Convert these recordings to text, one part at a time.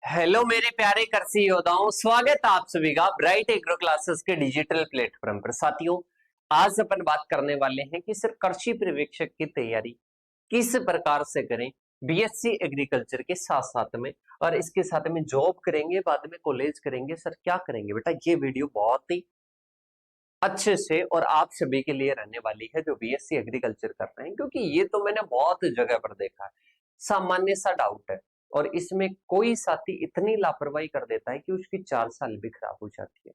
Hello मेरे प्यारे कृषि योद्धाओं, स्वागत है आप सभी का ब्राइट एग्रो क्लासेस के डिजिटल प्लेटफॉर्म पर। साथियों, आज अपन बात करने वाले हैं कि सर कृषि पर्यवेक्षक की तैयारी किस प्रकार से करें बीएससी एग्रीकल्चर के साथ साथ में, और इसके साथ में जॉब करेंगे, बाद में कॉलेज करेंगे। सर क्या करेंगे बेटा, ये वीडियो बहुत ही अच्छे से और आप सभी के लिए रहने वाली है जो बीएससी एग्रीकल्चर कर रहे हैं, क्योंकि ये तो मैंने बहुत जगह पर देखा है। सामान्य सा डाउट है और इसमें कोई साथी इतनी लापरवाही कर देता है कि उसकी 4 साल भी खराब हो जाती है।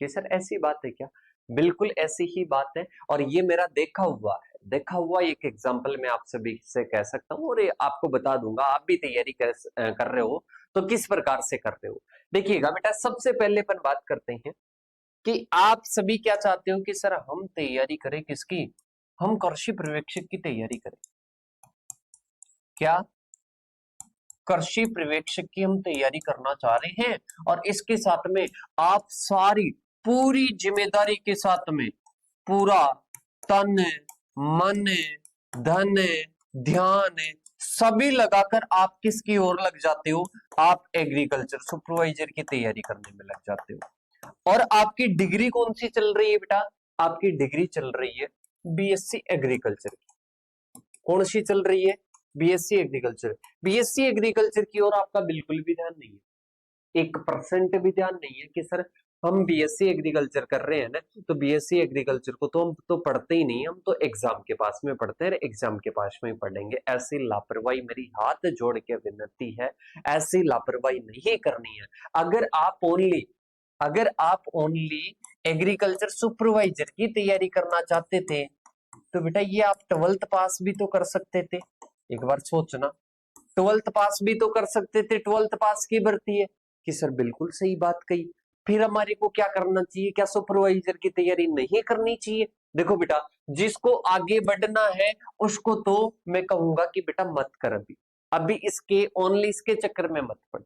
कि सर ऐसी बात है क्या? बिल्कुल ऐसी ही बात है, और ये मेरा देखा हुआ एक एग्जाम्पल मैं आप सभी से कह सकता हूँ, और ये आपको बता दूंगा। आप भी तैयारी कर रहे हो तो किस प्रकार से कर रहे हो। देखिएगा बेटा, सबसे पहले अपन बात करते हैं कि आप सभी क्या चाहते हो कि सर हम तैयारी करें किसकी? हम कृषि पर्यवेक्षक की तैयारी करें। क्या कृषि पर्यवेक्षक की हम तैयारी करना चाह रहे हैं? और इसके साथ में आप सारी पूरी जिम्मेदारी के साथ में पूरा तन मन धन ध्यान सभी लगाकर आप किसकी ओर लग जाते हो? आप एग्रीकल्चर सुपरवाइजर की तैयारी करने में लग जाते हो। और आपकी डिग्री कौन सी चल रही है बेटा? आपकी डिग्री चल रही है बीएससी एग्रीकल्चर की। कौन सी चल रही है? BSc agriculture. बीएससी एग्रीकल्चर की ओर आपका बिल्कुल भी ध्यान नहीं है, 1% भी ध्यान नहीं है कि सर हम बीएससी एग्रीकल्चर कर रहे हैं ना, तो बीएससी एग्रीकल्चर को तो हम तो पढ़ते ही नहीं, हम तो एग्जाम के पास में पढ़ते हैं, एग्जाम के पास में ही पढ़ेंगे। ऐसी लापरवाही मेरी हाथ जोड़ के विनती है, ऐसी लापरवाही नहीं करनी है। अगर आप ओनली एग्रीकल्चर सुपरवाइजर की तैयारी करना चाहते थे तो बेटा ये आप 12th पास भी तो कर सकते थे। एक बार सोचना, 12th पास भी तो कर सकते थे, 12th पास की भर्ती है। कि सर बिल्कुल सही बात कही, फिर हमारे को क्या करना चाहिए? क्या सुपरवाइजर की तैयारी नहीं करनी चाहिए? देखो बेटा, जिसको आगे बढ़ना है उसको तो मैं कहूंगा कि बेटा मत कर, अभी अभी इसके ओनली इसके चक्कर में मत पड़।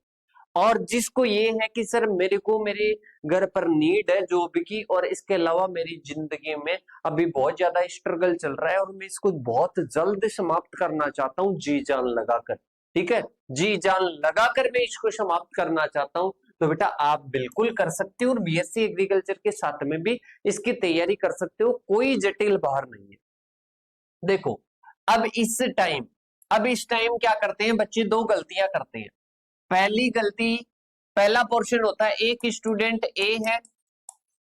और जिसको ये है कि सर मेरे को मेरे घर पर नीड है जॉब की, और इसके अलावा मेरी जिंदगी में अभी बहुत ज्यादा स्ट्रगल चल रहा है और मैं इसको बहुत जल्द समाप्त करना चाहता हूँ जी जान लगाकर। ठीक है, जी जान लगाकर मैं इसको समाप्त करना चाहता हूँ, तो बेटा आप बिल्कुल कर सकते हो और बीएससी एग्रीकल्चर के साथ में भी इसकी तैयारी कर सकते हो। कोई जटिल बाहर नहीं है। देखो, अब इस टाइम क्या करते हैं बच्चे? दो गलतियां करते हैं। पहली गलती, पहला पोर्शन होता है, एक स्टूडेंट ए है,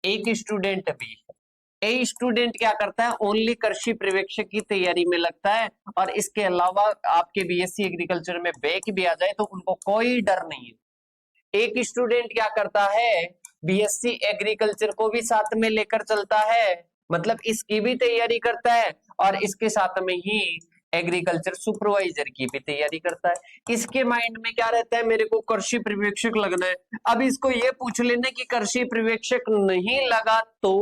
एक स्टूडेंट बी है। ए स्टूडेंट क्या करता है? ओनली कृषि पर्यवेक्षक की तैयारी में लगता है, और इसके अलावा आपके बीएससी एग्रीकल्चर में बैक भी आ जाए तो उनको कोई डर नहीं है। एक स्टूडेंट क्या करता है? बीएससी एग्रीकल्चर को भी साथ में लेकर चलता है, मतलब इसकी भी तैयारी करता है और इसके साथ में ही एग्रीकल्चर सुपरवाइजर की भी तैयारी करता है। इसके माइंड में क्या रहता है? मेरे को कृषि पर्यवेक्षक लगना है। अब इसको ये पूछ लेना कि कृषि पर्यवेक्षक नहीं लगा तो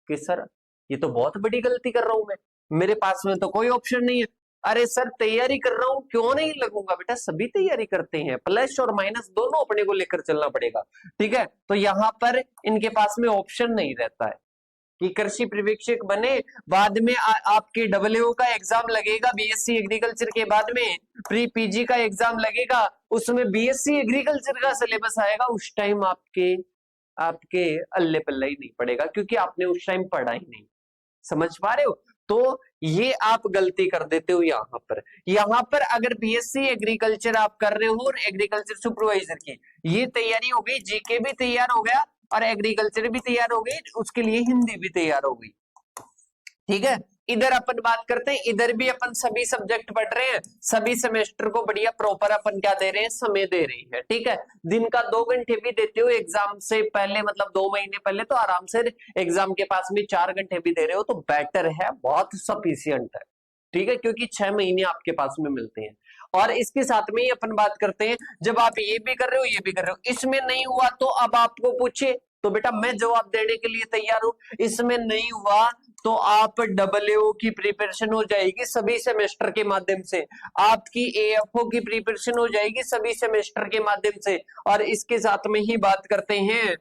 कि सर ये तो बहुत बड़ी गलती कर रहा हूं मैं, मेरे पास में तो कोई ऑप्शन नहीं है। अरे सर तैयारी कर रहा हूं, क्यों नहीं लगूंगा? बेटा सभी तैयारी करते हैं, प्लस और माइनस दोनों अपने को लेकर चलना पड़ेगा। ठीक है, तो यहां पर इनके पास में ऑप्शन नहीं रहता है कि कृषि पर्यवेक्षक बने, बाद में आपके डब्ल्यू का एग्जाम लगेगा बीएससी एग्रीकल्चर के, बाद में प्री पीजी का एग्जाम लगेगा, उसमें बीएससी एग्रीकल्चर का सिलेबस आएगा। उस टाइम आपके आपके अल्ले पल्ले ही नहीं पड़ेगा, क्योंकि आपने उस टाइम पढ़ा ही नहीं। समझ पा रहे हो? तो ये आप गलती कर देते हो यहाँ पर अगर बीएससी एग्रीकल्चर आप कर रहे हो और एग्रीकल्चर सुपरवाइजर की ये तैयारी हो गई, जीके भी तैयार हो गया और एग्रीकल्चर भी तैयार हो गई, उसके लिए हिंदी भी तैयार हो गई। ठीक है, इधर अपन बात करते हैं, इधर भी अपन सभी सब्जेक्ट पढ़ रहे हैं, सभी सेमेस्टर को बढ़िया प्रॉपर अपन क्या दे रहे हैं? समय दे रहे हैं। ठीक है, दिन का 2 घंटे भी देते हो एग्जाम से पहले, मतलब 2 महीने पहले, तो आराम से एग्जाम के पास में 4 घंटे भी दे रहे हो तो बेटर है, बहुत सफिशियंट है। ठीक है, क्योंकि 6 महीने आपके पास में मिलते हैं। और इसके साथ में ही अपन बात करते हैं, जब आप ये भी कर रहे हो ये भी कर रहे हो, इसमें नहीं हुआ तो अब आपको पूछे तो बेटा मैं जवाब देने के लिए तैयार हूं। इसमें नहीं हुआ तो आप डब्ल्यू की प्रिपरेशन हो जाएगी सभी सेमेस्टर के माध्यम से, आपकी एएफओ की प्रिपरेशन हो जाएगी सभी सेमेस्टर के माध्यम से। और इसके साथ में ही बात करते हैं,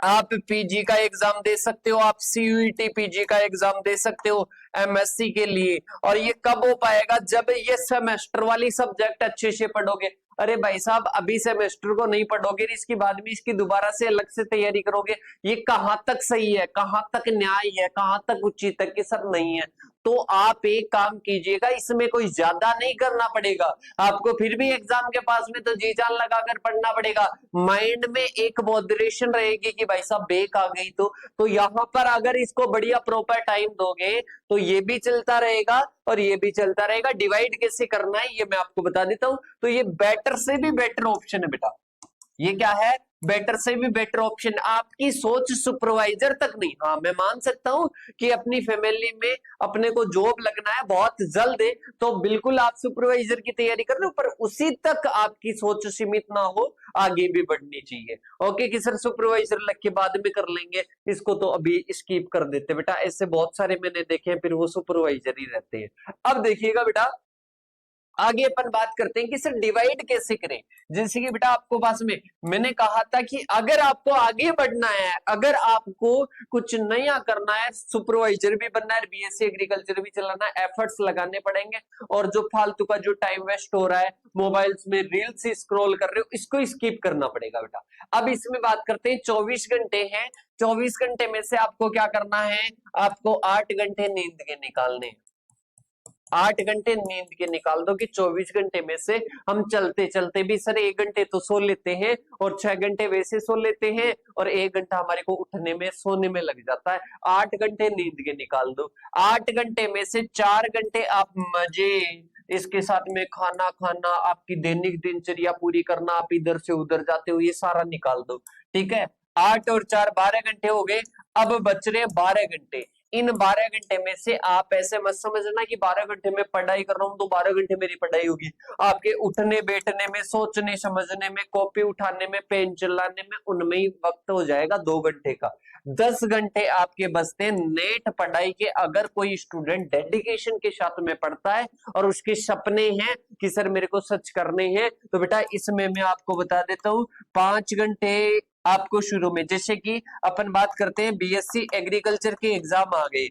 आप पीजी का एग्जाम दे सकते हो, आप सीयूईटी पीजी का एग्जाम दे सकते हो एमएससी के लिए। और ये कब हो पाएगा? जब ये सेमेस्टर वाली सब्जेक्ट अच्छे से पढ़ोगे। अरे भाई साहब अभी सेमेस्टर को नहीं पढ़ोगे, इसके बाद में इसकी दोबारा से अलग से तैयारी करोगे, ये कहां तक सही है, कहां तक न्याय है, कहां तक उचित है कि सर नहीं है। तो आप एक काम कीजिएगा, इसमें कोई ज्यादा नहीं करना पड़ेगा आपको, फिर भी एग्जाम के पास में तो जी जान लगाकर पढ़ना पड़ेगा। माइंड में एक मॉडरेशन रहेगी कि भाई साहब बेक आ गई तो यहां पर अगर इसको बढ़िया प्रॉपर टाइम दोगे तो ये भी चलता रहेगा और ये भी चलता रहेगा। डिवाइड कैसे करना है ये मैं आपको बता देता हूं। तो ये बेटर से भी बेटर ऑप्शन है बेटा, ये क्या है, बेटर से भी बेटर ऑप्शन। आपकी सोच सुपरवाइजर तक नहीं, हाँ मैं मान सकता हूं कि अपनी फैमिली में अपने को जॉब लगना है बहुत जल्द है, तो बिल्कुल आप सुपरवाइजर की तैयारी कर लो, पर उसी तक आपकी सोच सीमित ना हो, आगे भी बढ़नी चाहिए। ओके कि सर सुपरवाइजर लग के बाद में कर लेंगे, इसको तो अभी स्किप कर देते बेटा, ऐसे बहुत सारे मैंने देखे हैं, फिर वो सुपरवाइजर ही रहते हैं। अब देखिएगा बेटा आगे अपन बात करते हैं कि सर डिवाइड कैसे करें। जैसे कि बेटा आपको पास में मैंने कहा था कि अगर आपको आगे बढ़ना है, अगर आपको कुछ नया करना है, सुपरवाइजर भी बनना है, बीएससी एग्रीकल्चर भी चलाना है, एफर्ट्स लगाने पड़ेंगे, और जो फालतू का जो टाइम वेस्ट हो रहा है मोबाइल्स में रील्स स्क्रॉल कर रहे हो, इसको स्किप करना पड़ेगा बेटा। अब इसमें बात करते हैं, 24 घंटे हैं, 24 घंटे में से आपको क्या करना है, आपको 8 घंटे नींद के निकालने हैं। 8 घंटे नींद के निकाल दो कि 24 घंटे में से हम चलते चलते भी सर 1 घंटे तो सो लेते हैं और 6 घंटे वैसे सो लेते हैं और 1 घंटा हमारे को उठने में सोने में लग जाता है। 8 घंटे नींद के निकाल दो। 8 घंटे में से 4 घंटे आप मजे, इसके साथ में खाना खाना, आपकी दैनिक दिनचर्या पूरी करना, आप इधर से उधर जाते हो, ये सारा निकाल दो। ठीक है, 8 और 4 12 घंटे हो गए। अब बच रहे 12 घंटे। इन 12 घंटे में से आप ऐसे मत समझना कि 12 घंटे में पढ़ाई कर रहा हूं तो 12 घंटे मेरी पढ़ाई होगी। आपके उठने बैठने में, सोचने समझने में, कॉपी उठाने में, पेन चलाने में, उनमें ही वक्त हो जाएगा 2 घंटे का। 10 घंटे आपके बचते नेट पढ़ाई के। अगर कोई स्टूडेंट डेडिकेशन के साथ में पढ़ता है और उसके सपने हैं कि सर मेरे को सच करने हैं, तो बेटा इसमें मैं आपको बता देता हूं 5 घंटे आपको शुरू में, जैसे कि अपन बात करते हैं बीएससी एग्रीकल्चर के एग्जाम आ गए,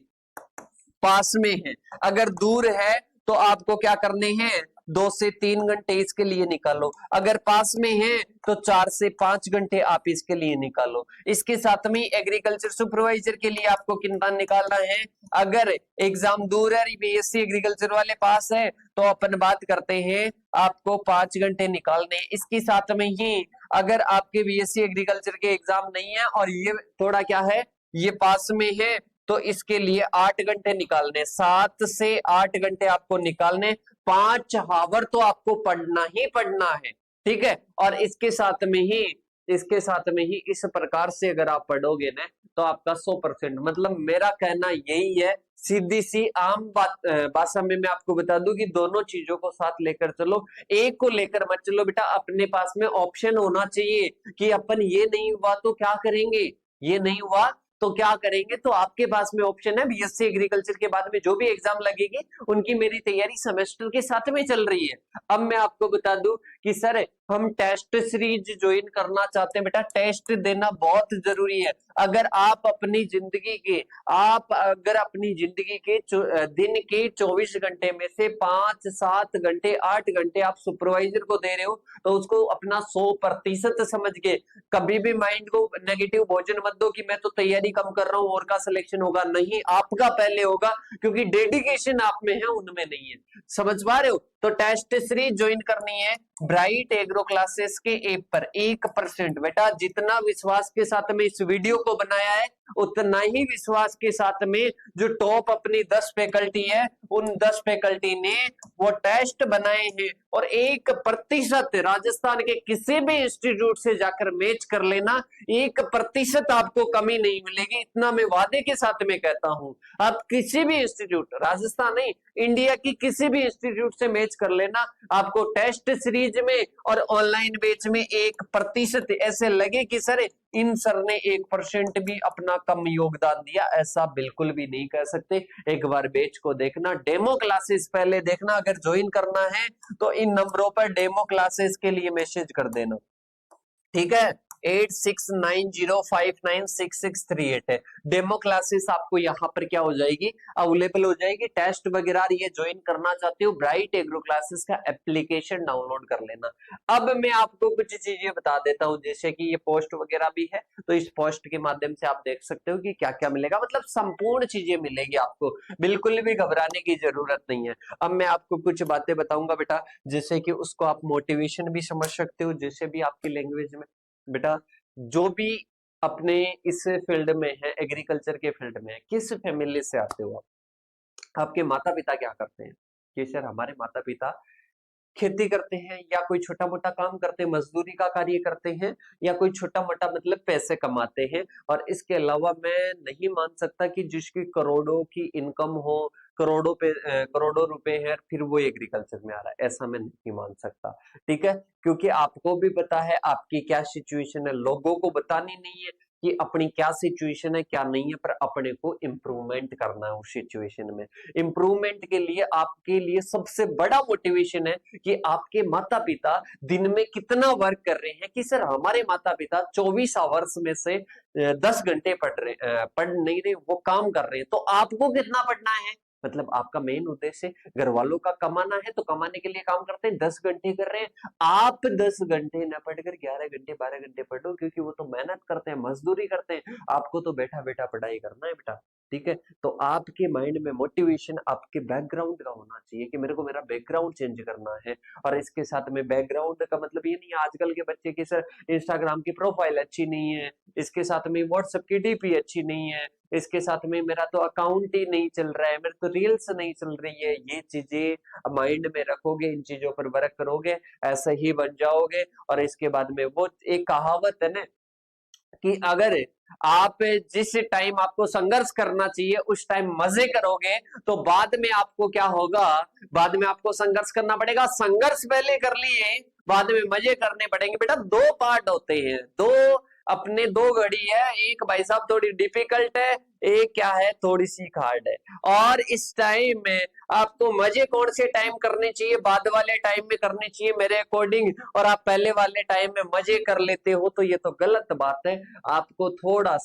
पास में है, अगर दूर है तो आपको क्या करने हैं, 2 से 3 घंटे इसके लिए निकालो। अगर पास में है तो 4 से 5 घंटे आप इसके लिए निकालो। इसके साथ में एग्रीकल्चर सुपरवाइजर के लिए आपको कितना निकालना है, अगर एग्जाम दूर है, बीएससी एग्रीकल्चर वाले पास है, तो अपन बात करते हैं आपको 5 घंटे निकालने। इसके साथ में ही अगर आपके बीएससी एग्रीकल्चर के एग्जाम नहीं है और ये थोड़ा क्या है, ये पास में है, तो इसके लिए 8 घंटे निकालने, 7 से 8 घंटे आपको निकालने। 5 हावर तो आपको पढ़ना ही पढ़ना है। ठीक है, और इसके साथ में ही इस प्रकार से अगर आप पढ़ोगे ना तो आपका 100%, मतलब मेरा कहना यही है, सीधी सी आम भाषा में मैं आपको बता दूं कि दोनों चीजों को साथ लेकर चलो, एक को लेकर मत चलो बेटा। अपने पास में ऑप्शन होना चाहिए कि अपन ये नहीं हुआ तो क्या करेंगे, ये नहीं हुआ तो क्या करेंगे, तो आपके पास में ऑप्शन है बीएससी एग्रीकल्चर के बाद में जो भी एग्जाम लगेगी उनकी मेरी तैयारी सेमेस्टर के साथ में चल रही है। अब मैं आपको बता दूं कि सर हम टेस्ट सीरीज ज्वाइन करना चाहते हैं, बेटा टेस्ट देना बहुत जरूरी है। अगर आप अपनी जिंदगी के दिन के 24 घंटे में से 5 7 घंटे 8 घंटे आप सुपरवाइजर को दे रहे हो, तो उसको अपना 100% समझ के कभी भी माइंड को नेगेटिव भोजन मत दो कि मैं तो तैयारी कम कर रहा हूं और का सिलेक्शन होगा, नहीं, आपका पहले होगा, क्योंकि डेडिकेशन आप में है उनमें नहीं है। समझ पा रहे हो, तो टेस्ट सीरीज ज्वाइन करनी है ब्राइट एग्रो क्लासेस के ऐप पर। 1% बेटा, जितना विश्वास के साथ में इस वीडियो को बनाया है उतना ही विश्वास के साथ में जो टॉप अपनी 10 फैकल्टी है, उन 10 फैकल्टी ने वो टेस्ट बनाए हैं, और 1% राजस्थान के किसी भी इंस्टीट्यूट से जाकर मैच कर लेना, 1% आपको कमी नहीं मिलेगी, इतना मैं वादे के साथ में कहता हूं। आप किसी भी इंस्टीट्यूट, राजस्थान नहीं इंडिया की किसी भी इंस्टीट्यूट से मैच कर लेना, आपको टेस्ट सीरीज में और ऑनलाइन बैच में 1% ऐसे लगे कि सर इन सर ने 1% भी अपना कम योगदान दिया, ऐसा बिल्कुल भी नहीं कह सकते। एक बार बैच को देखना, डेमो क्लासेस पहले देखना, अगर ज्वाइन करना है तो इन नंबरों पर डेमो क्लासेस के लिए मैसेज कर देना। ठीक है, 8690596638 है। डेमो क्लासेस आपको यहाँ पर क्या हो जाएगी, अवेलेबल हो जाएगी। टेस्ट वगैरह ये ज्वाइन करना चाहते हो, ब्राइट एग्रो क्लासेस का एप्लीकेशन डाउनलोड कर लेना। अब मैं आपको कुछ चीजें बता देता हूँ, जैसे कि ये पोस्ट वगैरह भी है, तो इस पोस्ट के माध्यम से आप देख सकते हो कि क्या क्या मिलेगा, मतलब संपूर्ण चीजें मिलेगी आपको, बिल्कुल भी घबराने की जरूरत नहीं है। अब मैं आपको कुछ बातें बताऊंगा बेटा, जैसे कि उसको आप मोटिवेशन भी समझ सकते हो, जैसे भी आपकी लैंग्वेज में बेटा, जो भी अपने इस फील्ड में है, एग्रीकल्चर के फील्ड में है, किस फैमिली से आते हो आप, आपके माता पिता क्या करते हैं, कि सर हमारे माता पिता खेती करते हैं, या कोई छोटा मोटा काम करते हैं, मजदूरी का कार्य करते हैं, या कोई छोटा मोटा मतलब पैसे कमाते हैं। और इसके अलावा मैं नहीं मान सकता कि जिसकी करोड़ों की इनकम हो, करोड़ों रुपए है, फिर वो एग्रीकल्चर में आ रहा है, ऐसा मैं नहीं मान सकता। ठीक है, क्योंकि आपको भी पता है आपकी क्या सिचुएशन है, लोगों को बतानी नहीं है कि अपनी क्या सिचुएशन है क्या नहीं है, पर अपने को इम्प्रूवमेंट करना है उस सिचुएशन में। इम्प्रूवमेंट के लिए आपके लिए सबसे बड़ा मोटिवेशन है कि आपके माता पिता दिन में कितना वर्क कर रहे हैं, कि सर हमारे माता पिता 24 आवर्स में से 10 घंटे पढ़ नहीं रहे, वो काम कर रहे हैं, तो आपको कितना पढ़ना है। मतलब आपका मेन उद्देश्य घर वालों का कमाना है, तो कमाने के लिए काम करते हैं, 10 घंटे कर रहे हैं, आप 10 घंटे न पढ़कर 11 घंटे 12 घंटे पढ़ो, क्योंकि वो तो मेहनत करते हैं, मजदूरी करते हैं, आपको तो बैठा बैठा पढ़ाई करना है बेटा। ठीक है, तो आपके माइंड में मोटिवेशन आपके बैकग्राउंड का होना चाहिए, कि मेरे को मेरा बैकग्राउंड चेंज करना है। और इसके साथ में बैकग्राउंड का मतलब ये नहीं है आजकल के बच्चे की सर इंस्टाग्राम की प्रोफाइल अच्छी नहीं है, इसके साथ में व्हाट्सएप की डीपी अच्छी नहीं है, इसके साथ में मेरा तो अकाउंट ही नहीं चल रहा है, मेरे तो रील्स नहीं चल रही है। ये चीजें माइंड में रखोगे, इन चीजों पर वर्क करोगे, ऐसे ही बन जाओगे। और इसके बाद में वो एक कहावत है ना, कि अगर आप जिस टाइम आपको संघर्ष करना चाहिए उस टाइम मजे करोगे, तो बाद में आपको क्या होगा, बाद में आपको संघर्ष करना पड़ेगा। संघर्ष पहले कर लिए, बाद में मजे करने पड़ेंगे। बेटा दो पार्ट होते हैं, दो अपने दो घड़ी है, एक भाई साहब थोड़ी डिफिकल्ट है, एक क्या है थोड़ी सी हार्ड है। और इस टाइम में आपको मजे कौन से टाइम करने चाहिए, बाद वाले टाइम में करने चाहिए मेरे अकॉर्डिंग, और आप पहले वाले टाइम में मजे कर लेते हो, तो ये तो गलत बात है। आपको थोड़ा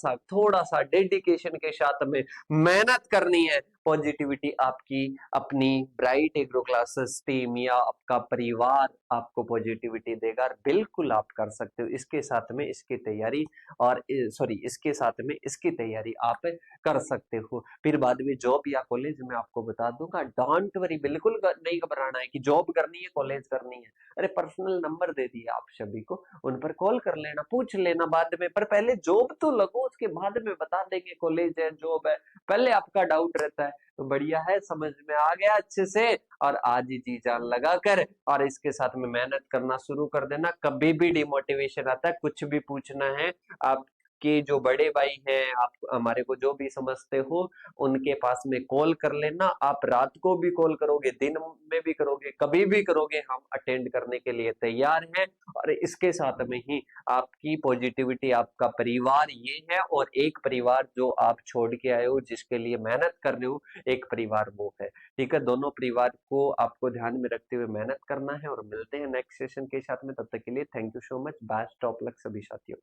सा डेडिकेशन के साथ में मेहनत करनी है। पॉजिटिविटी आपकी अपनी ब्राइट एग्रो क्लासेस टीम या आपका परिवार आपको पॉजिटिविटी देगा, बिल्कुल आप कर सकते हो। इसके साथ में इसकी तैयारी और सॉरी इसके साथ में इसकी तैयारी आप कर सकते हो। फिर बाद में जॉब या कॉलेज में आपको बता दूंगा, डोंट वरी, बिल्कुल नहीं घबराना है कि जॉब करनी है कॉलेज करनी है। अरे पर्सनल नंबर दे दिए आप सभी को, उन पर कॉल कर लेना, पूछ लेना बाद में, पर पहले जॉब तो लगो, उसके बाद में बता देंगे कॉलेज है जॉब है। पहले आपका डाउट रहता है, तो बढ़िया है, समझ में आ गया अच्छे से। और आज ही जी जान लगा कर और इसके साथ में मेहनत करना शुरू कर देना। कभी भी डिमोटिवेशन आता है, कुछ भी पूछना है, आप के जो बड़े भाई हैं, आप हमारे को जो भी समझते हो, उनके पास में कॉल कर लेना। आप रात को भी कॉल करोगे, दिन में भी करोगे, कभी भी करोगे, हम अटेंड करने के लिए तैयार हैं। और इसके साथ में ही आपकी पॉजिटिविटी, आपका परिवार ये है, और एक परिवार जो आप छोड़ के आए हो, जिसके लिए मेहनत कर रहे हो, एक परिवार वो है। ठीक है, दोनों परिवार को आपको ध्यान में रखते हुए मेहनत करना है। और मिलते हैं नेक्स्ट सेशन के साथ में, तब तक के लिए thank you so much, best of luck सभी साथियों।